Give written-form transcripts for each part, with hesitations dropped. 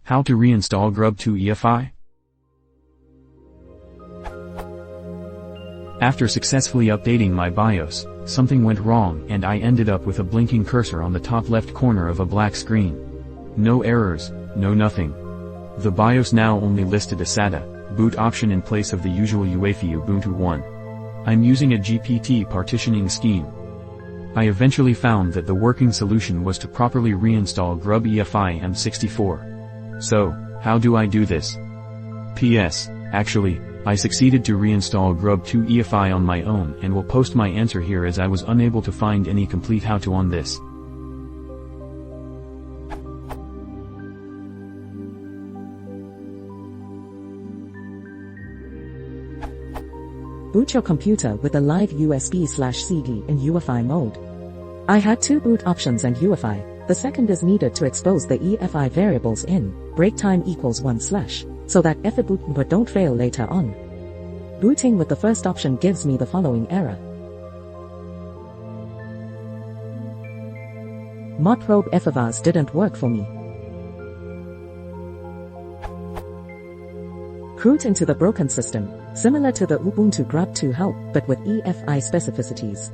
How to reinstall Grub2 Efi? After successfully updating my BIOS, something went wrong and I ended up with a blinking cursor on the top left corner of a black screen. No errors, no nothing. The BIOS now only listed a SATA boot option in place of the usual uefi Ubuntu one. I'm using a GPT partitioning scheme. I eventually found that the working solution was to properly reinstall Grub Efi M64. So, how do I do this? PS, actually, I succeeded to reinstall Grub2 Efi on my own and will post my answer here as I was unable to find any complete how-to on this. Boot your computer with a live USB/CD in UEFI mode. I had two boot options and UEFI. The second is needed to expose the EFI variables in break time equals 1/ so that Efi boot but don't fail later on. Booting with the first option gives me the following error. Modprobe Efivars didn't work for me. Root into the broken system, similar to the Ubuntu Grub2 help but with EFI specificities.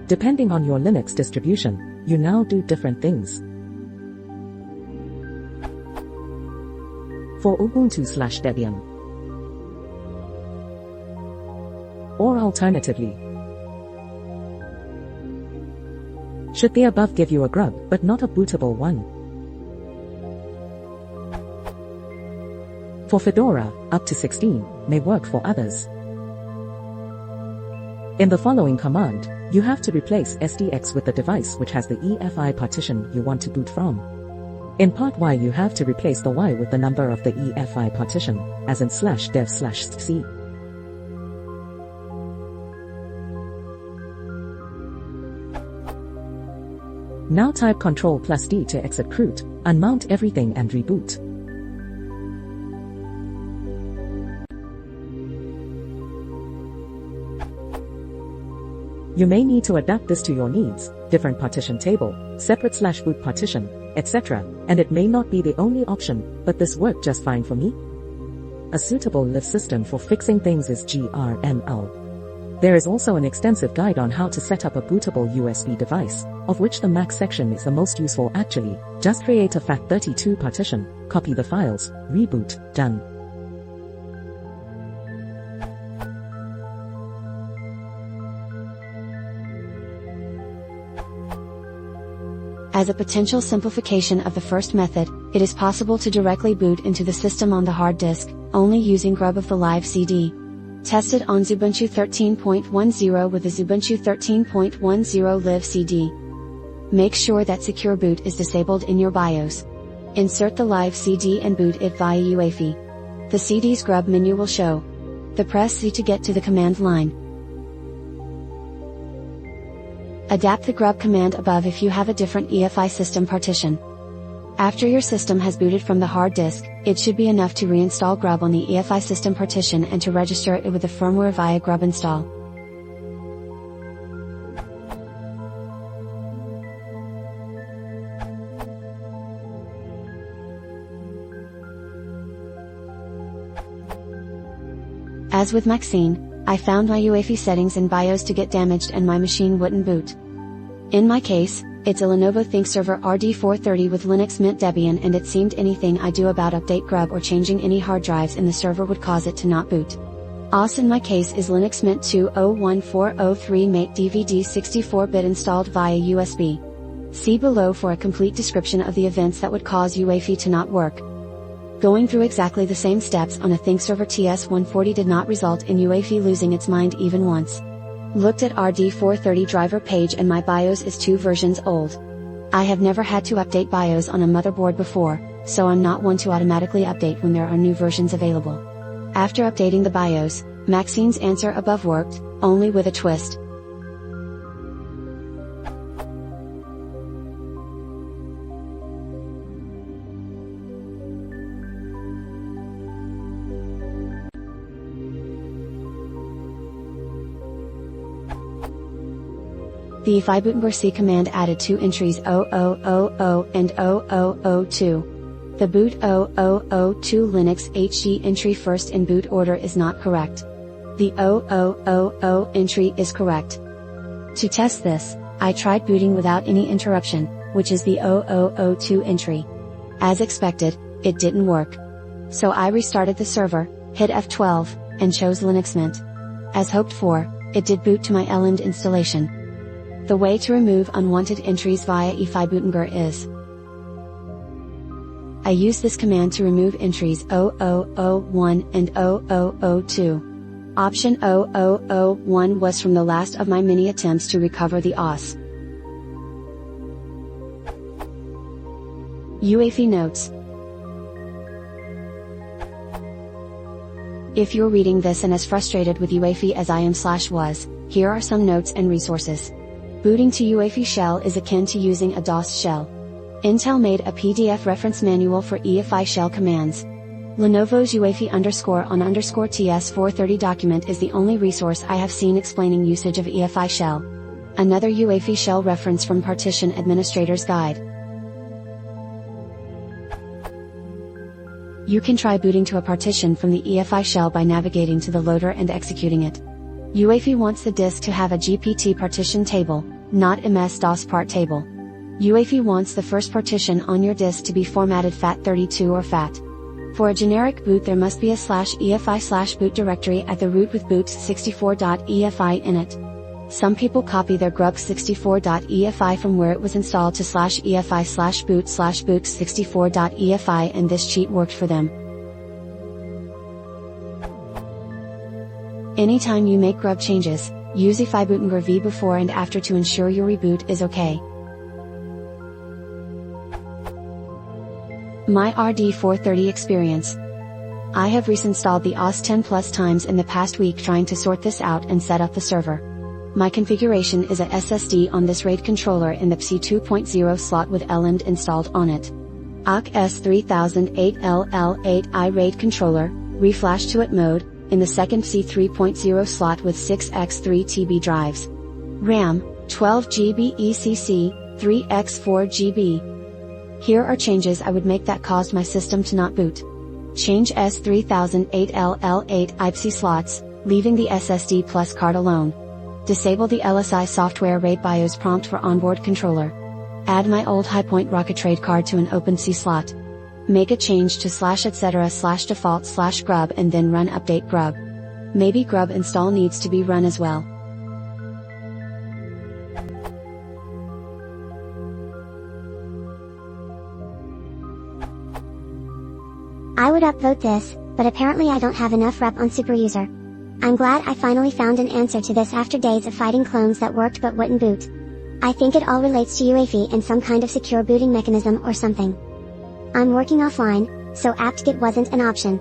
Depending on your Linux distribution, you now do different things. For Ubuntu/Debian. Or alternatively, should the above give you a grub but not a bootable one? For Fedora, up to 16 may work for others. In the following command, you have to replace SDX with the device which has the EFI partition you want to boot from. In part Y you have to replace the Y with the number of the EFI partition, as in /dev/c. Now type Ctrl+D to exit root, unmount everything and reboot. You may need to adapt this to your needs, different partition table, separate /boot partition, etc., and it may not be the only option, but this worked just fine for me. A suitable live system for fixing things is GRML. There is also an extensive guide on how to set up a bootable USB device, of which the Mac section is the most useful actually. Just create a FAT32 partition, copy the files, reboot, done. As a potential simplification of the first method, it is possible to directly boot into the system on the hard disk, only using Grub of the live CD. Tested on Ubuntu 13.10 with the Ubuntu 13.10 live CD. Make sure that Secure Boot is disabled in your BIOS. Insert the live CD and boot it via uefi. The CD's Grub menu will show. Press C to get to the command line. Adapt the Grub command above if you have a different EFI system partition. After your system has booted from the hard disk, it should be enough to reinstall Grub on the EFI system partition and to register it with the firmware via Grub install. As with Maxine, I found my uefi settings in BIOS to get damaged and my machine wouldn't boot. In my case, it's a Lenovo ThinkServer RD430 with Linux Mint Debian and it seemed anything I do about update Grub or changing any hard drives in the server would cause it to not boot. OS in my case is Linux Mint 201403 Mate DVD 64-bit installed via USB. See below for a complete description of the events that would cause uefi to not work. Going through exactly the same steps on a ThinkServer TS140 did not result in uefi losing its mind even once. Looked at RD430 driver page and my BIOS is 2 versions old. I have never had to update BIOS on a motherboard before, so I'm not one to automatically update when there are new versions available. After updating the BIOS, Maxine's answer above worked, only with a twist. The efi bootmgr command added two entries 0000 and 0002. The boot 0002 Linux HG entry first in boot order is not correct. The 0000 entry is correct. To test this, I tried booting without any interruption, which is the 0002 entry. As expected, it didn't work. So I restarted the server, hit F12, and chose Linux Mint. As hoped for, it did boot to my Elend installation. The way to remove unwanted entries via efi bootmgr is: I use this command to remove entries 0001 and 0002. Option 0001 was from the last of my many attempts to recover the OS. uefi notes. If you're reading this and as frustrated with uefi as I am/was, here are some notes and resources. Booting to uefi shell is akin to using a DOS shell. Intel made a PDF reference manual for efi shell commands. Lenovo's uefi_on_ts430 document is the only resource I have seen explaining usage of efi shell. Another uefi shell reference from Partition Administrator's Guide. You can try booting to a partition from the efi shell by navigating to the loader and executing it. uefi wants the disk to have a GPT partition table, not MS-DOS part table. uefi wants the first partition on your disk to be formatted FAT32 or FAT. For a generic boot there must be a /efi/boot directory at the root with boot64.efi in it. Some people copy their grub64.efi from where it was installed to /efi/boot/boot64.efi and this cheat worked for them. Anytime you make grub changes, use efi bootmgr v before and after to ensure your reboot is okay. My RD430 experience. I have reinstalled the OS 10 plus times in the past week trying to sort this out and set up the server. My configuration is a SSD on this RAID controller in the PCI 2.0 slot with Elend installed on it. OC S3008LL8i RAID controller, reflash to it mode, in the second PCI 3.0 slot with 6x3 TB drives. RAM, 12 GB ECC, 3x4 GB. Here are changes I would make that caused my system to not boot. Change S3008LL8 IPC slots, leaving the SSD plus card alone. Disable the LSI software RAID BIOS prompt for onboard controller. Add my old Highpoint Rocket Trade card to an OpenC slot. Make a change to /etc/default/grub and then run update grub. Maybe grub install needs to be run as well. I would upvote this, but apparently I don't have enough rep on superuser. I'm glad I finally found an answer to this after days of fighting clones that worked but wouldn't boot. I think it all relates to uefi and some kind of secure booting mechanism or something. I'm working offline, so apt-get wasn't an option.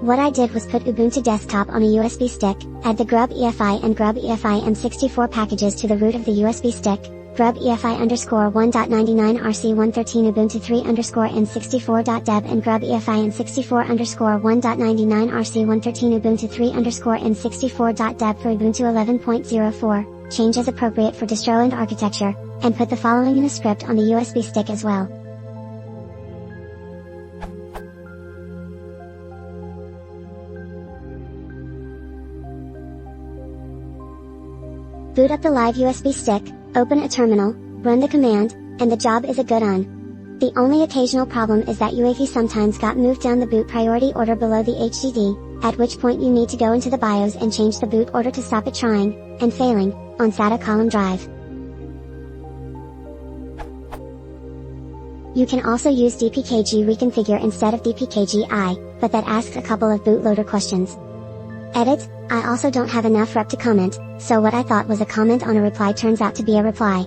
What I did was put Ubuntu Desktop on a USB stick, add the grub EFI and grub EFI M64 packages to the root of the USB stick, grub EFI_1.99 RC113 Ubuntu 3_N64.deb and grub EFI N64_1.99 RC113 Ubuntu 3_N64.deb for Ubuntu 11.04, change as appropriate for distro and architecture, and put the following in a script on the USB stick as well. Boot up the live USB stick, open a terminal, run the command, and the job is a good on. The only occasional problem is that uefi sometimes got moved down the boot priority order below the HDD, at which point you need to go into the BIOS and change the boot order to stop it trying, and failing, on SATA column drive. You can also use dpkg reconfigure instead of dpkg-i, but that asks a couple of bootloader questions. Edit, I also don't have enough rep to comment, so what I thought was a comment on a reply turns out to be a reply.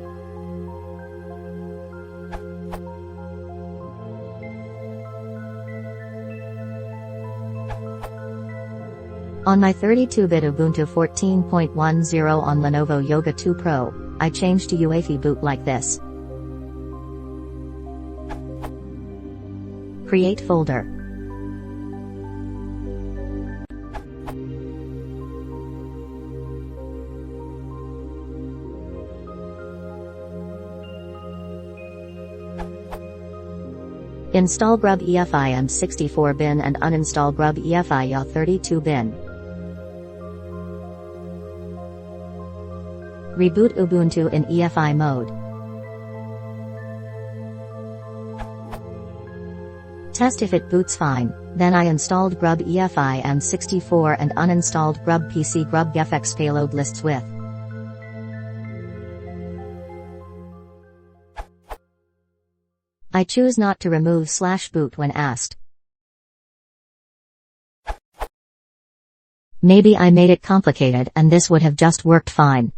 On my 32-bit Ubuntu 14.10 on Lenovo Yoga 2 Pro, I changed to uefi boot like this. Create folder. Install Grub2 Efi M64 bin and uninstall Grub2 Efi uefi bin. Reboot Ubuntu in EFI mode. Test if it boots fine. Then I installed Grub2 Efi M64 and uninstalled Grub PC grub-gfx payload lists with. I choose not to remove /boot when asked. Maybe I made it complicated and this would have just worked fine.